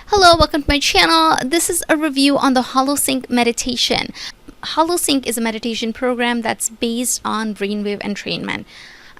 Hello, welcome to my channel. This is a review on the Holosync Meditation. Holosync is a meditation program that's based on brainwave entrainment.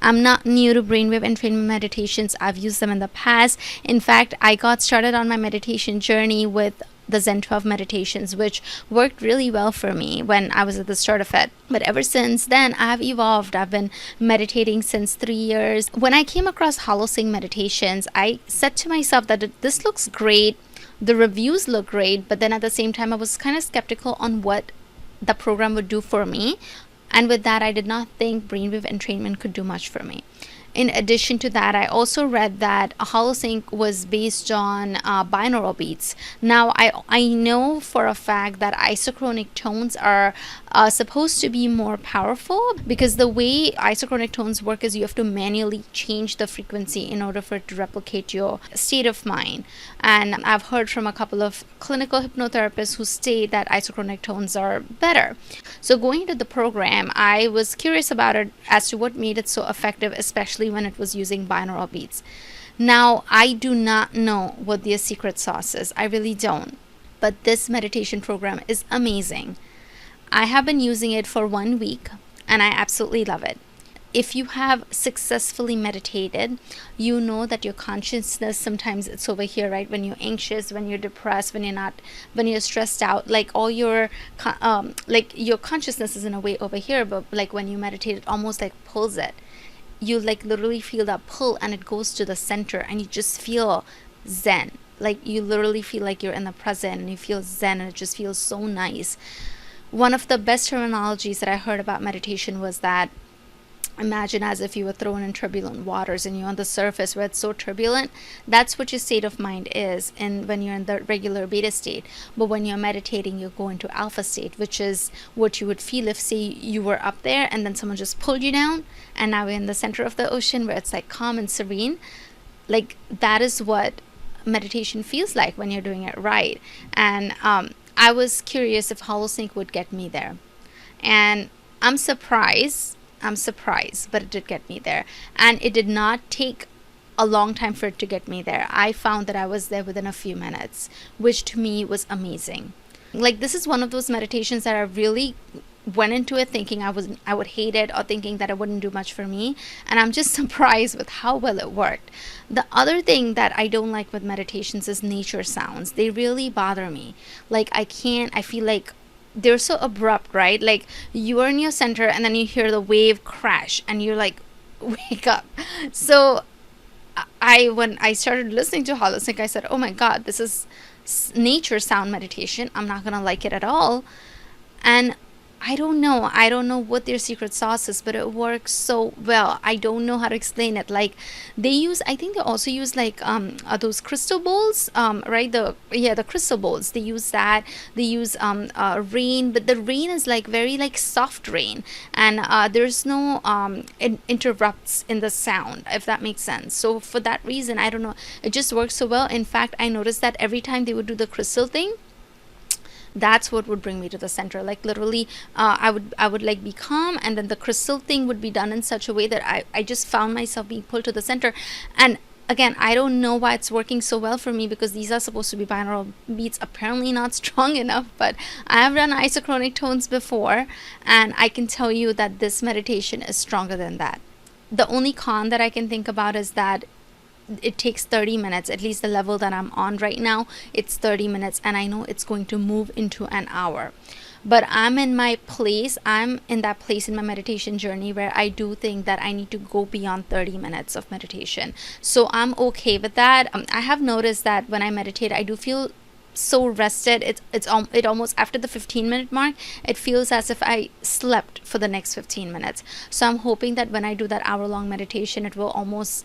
I'm not new to brainwave entrainment meditations. I've used them in the past. In fact, I got started on my meditation journey with the Zen 12 meditations, which worked really well for me when I was at the start of it. But ever since then, I've evolved. I've been meditating since 3 years. When I came across Holosync meditations, I said to myself that this looks great. The reviews look great, but then at the same time, I was kind of skeptical on what the program would do for me. And with that, I did not think brainwave entrainment could do much for me. In addition to that, I also read that Holosync was based on binaural beats. Now, I know for a fact that isochronic tones are supposed to be more powerful, because the way isochronic tones work is you have to manually change the frequency in order for it to replicate your state of mind. And I've heard from a couple of clinical hypnotherapists who state that isochronic tones are better. So going into the program, I was curious about it as to what made it so effective, especially when it was using binaural beats. Now, I do not know what their secret sauce is. I really don't. But this meditation program is amazing. I have been using it for 1 week and I absolutely love it. If you have successfully meditated, you know that your consciousness, sometimes it's over here, right? When you're anxious, when you're depressed, when you're stressed out, like all your your consciousness is in a way over here, but like when you meditate, it almost like pulls it. You like literally feel that pull and it goes to the center and you just feel zen. Like you literally feel like you're in the present and you feel zen, and it just feels so nice. One of the best terminologies that I heard about meditation was that imagine as if you were thrown in turbulent waters and you're on the surface where it's so turbulent. That's what your state of mind is, and when you're in the regular beta state. But when you're meditating, you go into alpha state, which is what you would feel if, say, you were up there and then someone just pulled you down and now we're in the center of the ocean where it's like calm and serene. Like that is what meditation feels like when you're doing it right. And I was curious if Holosync would get me there, and I'm surprised, but it did get me there. And it did not take a long time for it to get me there. I found that I was there within a few minutes, which to me was amazing. Like, this is one of those meditations that I really went into it thinking I would hate it, or thinking that it wouldn't do much for me, and I'm just surprised with how well it worked. The other thing that I don't like with meditations is nature sounds. They really bother me. Like, I feel like they're so abrupt, right? Like you are in your center and then you hear the wave crash and you're like, wake up. So when I started listening to Holosync, I said, oh my God, this is nature sound meditation. I'm not gonna like it at all. And I don't know what their secret sauce is, but it works so well. I don't know how to explain it. Like I think they also use like those crystal bowls, right? The crystal bowls. They use that. They use rain, but the rain is like very like soft rain, and there's no interrupts in the sound, if that makes sense. So for that reason, I don't know, it just works so well. In fact, I noticed that every time they would do the crystal thing, that's what would bring me to the center. Like literally I would like be calm, and then the crystal thing would be done in such a way that I just found myself being pulled to the center. And again, I don't know why it's working so well for me, because these are supposed to be binaural beats, apparently not strong enough. But I have done isochronic tones before, and I can tell you that this meditation is stronger than that. The only con that I can think about is that it takes 30 minutes, at least the level that I'm on right now, it's 30 minutes, and I know it's going to move into an hour. But I'm in that place in my meditation journey where I do think that I need to go beyond 30 minutes of meditation. So I'm okay with that. I have noticed that when I meditate, I do feel so rested. It almost, after the 15-minute mark, it feels as if I slept for the next 15 minutes. So I'm hoping that when I do that hour-long meditation, it will almost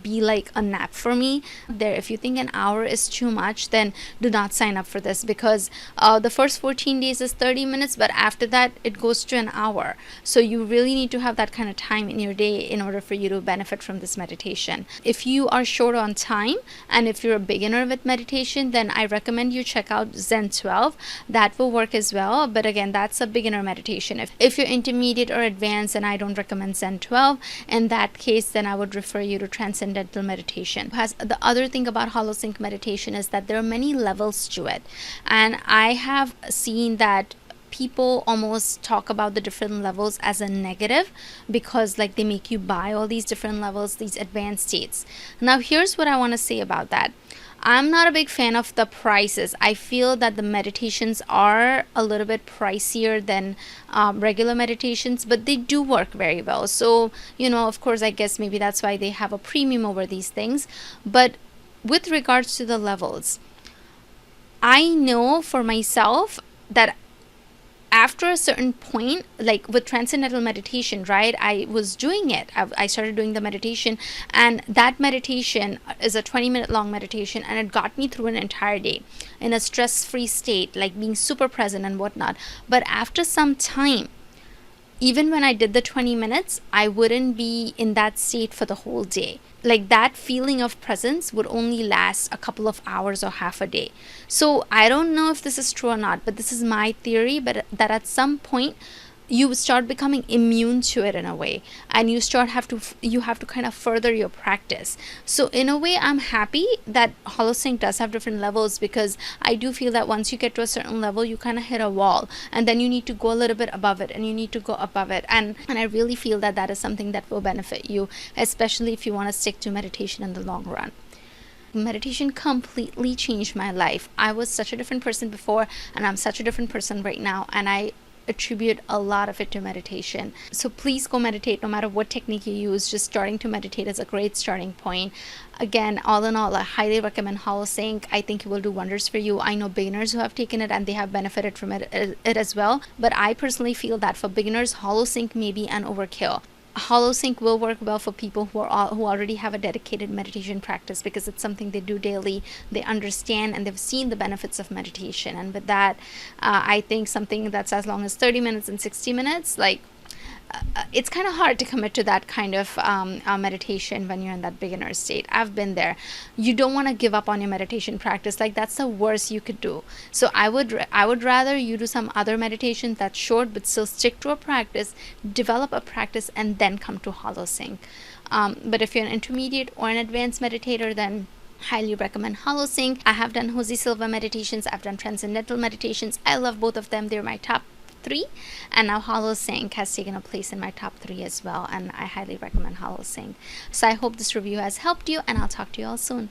be like a nap for me there. If you think an hour is too much, then do not sign up for this, because the first 14 days is 30 minutes, but after that it goes to an hour. So you really need to have that kind of time in your day in order for you to benefit from this meditation. If you are short on time and if you're a beginner with meditation, then I recommend you check out Zen 12. That will work as well, but again, that's a beginner meditation. If you're intermediate or advanced, and I don't recommend Zen 12, in that case, then I would refer you to Transcendental Transcendental meditation. The other thing about Holosync meditation is that there are many levels to it, and I have seen that people almost talk about the different levels as a negative because like they make you buy all these different levels, these advanced states. Now here's what I want to say about that. I'm not a big fan of the prices. I feel that the meditations are a little bit pricier than regular meditations, but they do work very well. So, of course, I guess maybe that's why they have a premium over these things. But with regards to the levels, I know for myself that after a certain point, like with Transcendental meditation, right, I was doing it. I started doing the meditation, and that meditation is a 20-minute long meditation, and it got me through an entire day in a stress-free state, like being super present and whatnot. But after some time, even when I did the 20 minutes, I wouldn't be in that state for the whole day. Like that feeling of presence would only last a couple of hours or half a day. So I don't know if this is true or not, but this is my theory, but that at some point you start becoming immune to it in a way, and you have to kind of further your practice. So in a way, I'm happy that Holosync does have different levels, because I do feel that once you get to a certain level, you kind of hit a wall, and then you need to go a little bit above it, and you need to go above it, and I really feel that that is something that will benefit you, especially if you want to stick to meditation in the long run. Meditation completely changed my life. I was such a different person before, and I'm such a different person right now, and I attribute a lot of it to meditation. So please go meditate, no matter what technique you use. Just starting to meditate is a great starting point. Again, all in all, I highly recommend Holosync. I think it will do wonders for you. I know beginners who have taken it and they have benefited from it as well, but I personally feel that for beginners, Holosync may be an overkill. Holosync will work well for people who already have a dedicated meditation practice, because it's something they do daily. They understand and they've seen the benefits of meditation. And with that, I think something that's as long as 30 minutes and 60 minutes, it's kind of hard to commit to that kind of meditation when you're in that beginner state. I've been there. You don't want to give up on your meditation practice. Like, that's the worst you could do. So I would rather you do some other meditation that's short, but still stick to a practice, develop a practice, and then come to Holosync. But if you're an intermediate or an advanced meditator, then highly recommend Holosync. I have done Jose Silva meditations. I've done Transcendental meditations. I love both of them. They're my top 3, and now Holosync has taken a place in my top 3 as well, and I highly recommend Holosync. So I hope this review has helped you, and I'll talk to you all soon.